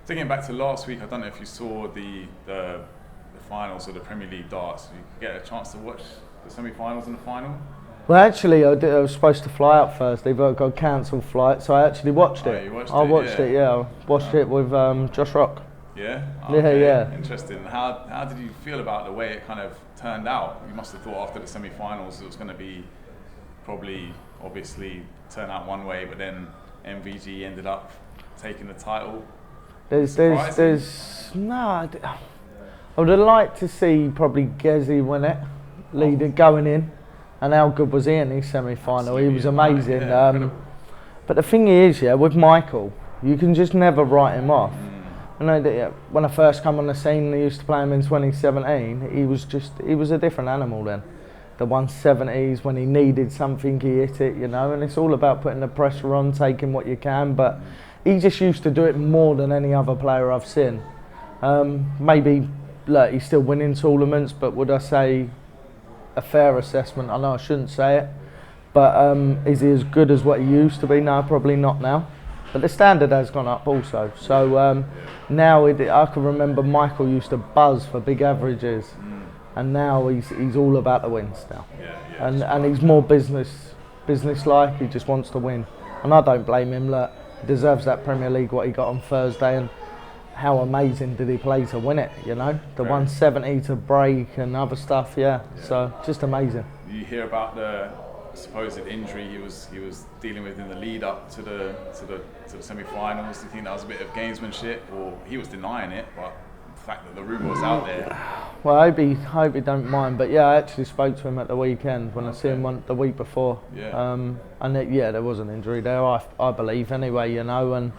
Thinking back to last week, I don't know if you saw the finals of the Premier League darts. Did you get a chance to watch the semi-finals and the final? Well, actually, I was supposed to fly out Thursday, but I got a cancelled flight, so I actually watched it. You watched I it, watched it, yeah. I watched it with Josh Rock. Yeah? Okay. Yeah. Interesting. How did you feel about the way it kind of turned out? You must have thought after the semi-finals it was going to be probably, obviously, turn out one way, but then MVG ended up taking the title. I would have liked to see probably Gezi win it, going in, and how good was he in his semi-final? He was amazing. Yeah, but the thing is, with Michael, you can just never write him off. I know that when I first come on the scene, I used to play him in 2017. He was a different animal then. The 170s, when he needed something, he hit it, and it's all about putting the pressure on, taking what you can. But he just used to do it more than any other player I've seen. Maybe. Look, he's still winning tournaments, but would I say a fair assessment? I know I shouldn't say it, but is he as good as what he used to be? No, probably not now. But the standard has gone up also. So now I can remember Michael used to buzz for big averages, and now he's all about the wins now. And he's more business-like. He just wants to win, and I don't blame him. Look, he deserves that Premier League what he got on Thursday, and how amazing did he play to win it, The 170 to break and other stuff, So just amazing. You hear about the supposed injury he was dealing with in the lead up to the semi-finals. Do you think that was a bit of gamesmanship, or he was denying it, but the fact that the rumour was out there? Well, I hope he don't mind, but I actually spoke to him at the weekend when I see him the week before. And there was an injury there, I believe anyway, and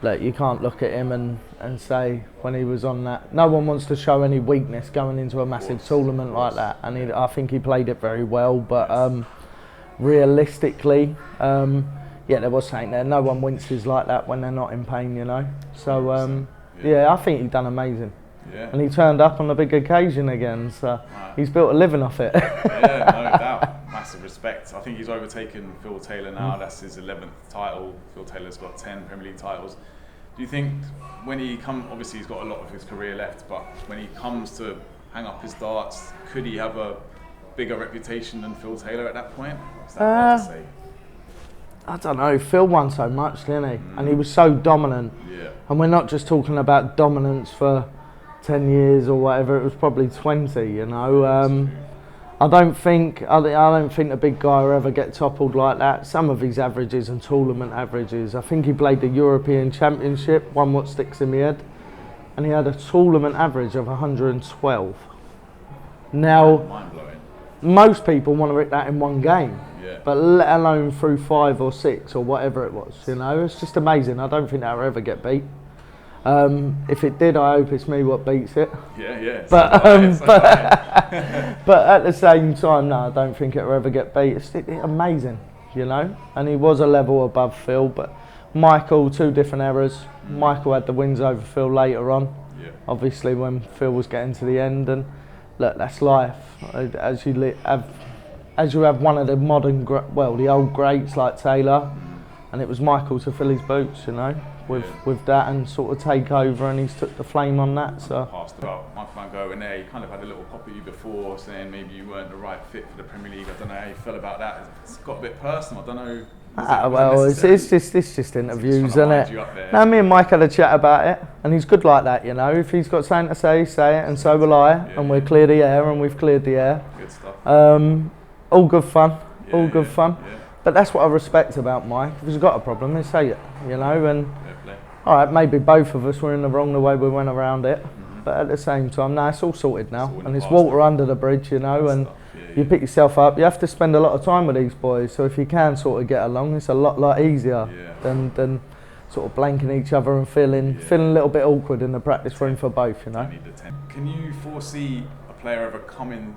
look, you can't look at him and say when he was on that. No one wants to show any weakness going into a massive tournament like that, and I think he played it very well. But realistically, there was something there. No one winces like that when they're not in pain, So I think he done amazing. Yeah. And he turned up on a big occasion again, so he's built a living off it. No doubt. Massive respect. I think he's overtaken Phil Taylor now. That's his 11th title. Phil Taylor's got 10 Premier League titles. Do you think when he obviously he's got a lot of his career left, but when he comes to hang up his darts, could he have a bigger reputation than Phil Taylor at that point? Is that hard to say? I don't know. Phil won so much, didn't he? And he was so dominant. Yeah. And we're not just talking about dominance for 10 years or whatever. It was probably 20. I don't think the big guy will ever get toppled like that. Some of his averages and tournament averages. I think he played the European Championship, one what sticks in my head, and he had a tournament average of 112. Now, mind-blowing. Most people want to hit that in one game, but let alone through 5 or 6 or whatever it was. It's just amazing. I don't think that will ever get beat. If it did, I hope it's me what beats it. But at the same time, no, I don't think it'll ever get beat. It's amazing, And he was a level above Phil, but Michael, 2 different eras. Michael had the wins over Phil later on, obviously when Phil was getting to the end. And look, that's life. As you have one of the modern, the old greats like Taylor, and it was Michael to fill his boots, with that and sort of take over, and he's took the flame on that. So asked about Michael Van Gogh, and there he kind of had a little pop at you before, saying maybe you weren't the right fit for the Premier League. I don't know how you felt about that. It's got a bit personal. I don't know. It's just interviews, isn't it? No, me and Mike had a chat about it, and he's good like that, If he's got something to say it, and so will I. And we'll clear the air, and we've cleared the air. Good stuff. All good fun. Yeah. But that's what I respect about Mike. If he's got a problem, he'll say it, And all right, maybe both of us were in the wrong the way we went around it, but at the same time, no, it's all sorted now, and it's water under the bridge, and you pick yourself up. You have to spend a lot of time with these boys, so if you can sort of get along, it's a lot easier than sort of blanking each other and feeling a little bit awkward in the practice room for both, Can you foresee a player ever coming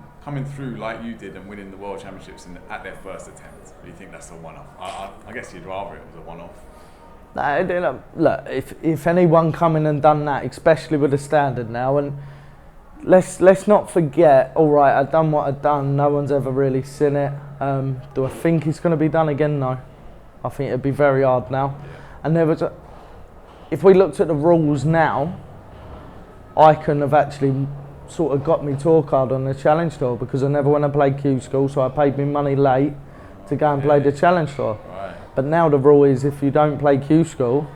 through like you did and winning the World Championships at their first attempt? Do you think that's a one-off? I guess you'd rather it was a one-off. Look, if anyone come in and done that, especially with the standard now, and let's not forget, all right, I've done what I've done, no one's ever really seen it. Do I think it's going to be done again? No. I think it'd be very hard now. And there was if we looked at the rules now, I couldn't have actually sort of got me tour card on the challenge tour because I never went and played Q School, so I paid me money late to go and play the challenge tour. Right. But now the rule is if you don't play Q School,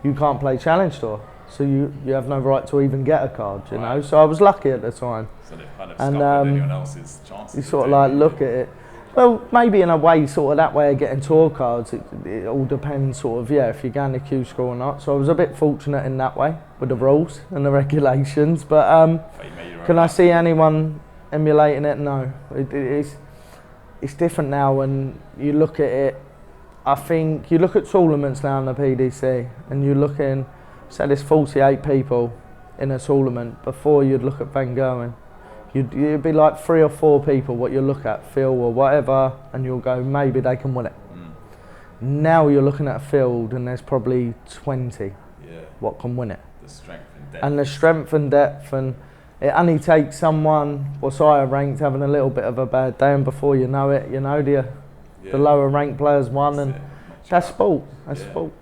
you can't play challenge tour. So you have no right to even get a card, you know. So I was lucky at the time. So they've kind of scuppered anyone else's chances. You sort of like look at it. Well, maybe in a way, sort of that way of getting tour cards, it all depends sort of, if you're going to Q School or not. So I was a bit fortunate in that way with the rules and the regulations. But can I see anyone emulating it? No. It's different now when you look at it. I think you look at tournaments now in the PDC and you're looking, say there's 48 people in a tournament. Before you'd look at Van Gogh, you'd be like 3 or 4 people what you look at, Phil or whatever, and you'll go, maybe they can win it. Now you're looking at a field and there's probably 20 what can win it. The strength and depth. And the strength and depth, and it only takes someone what's higher ranked having a little bit of a bad day, and before you know it, the lower ranked players won, and that's sport. That's sport.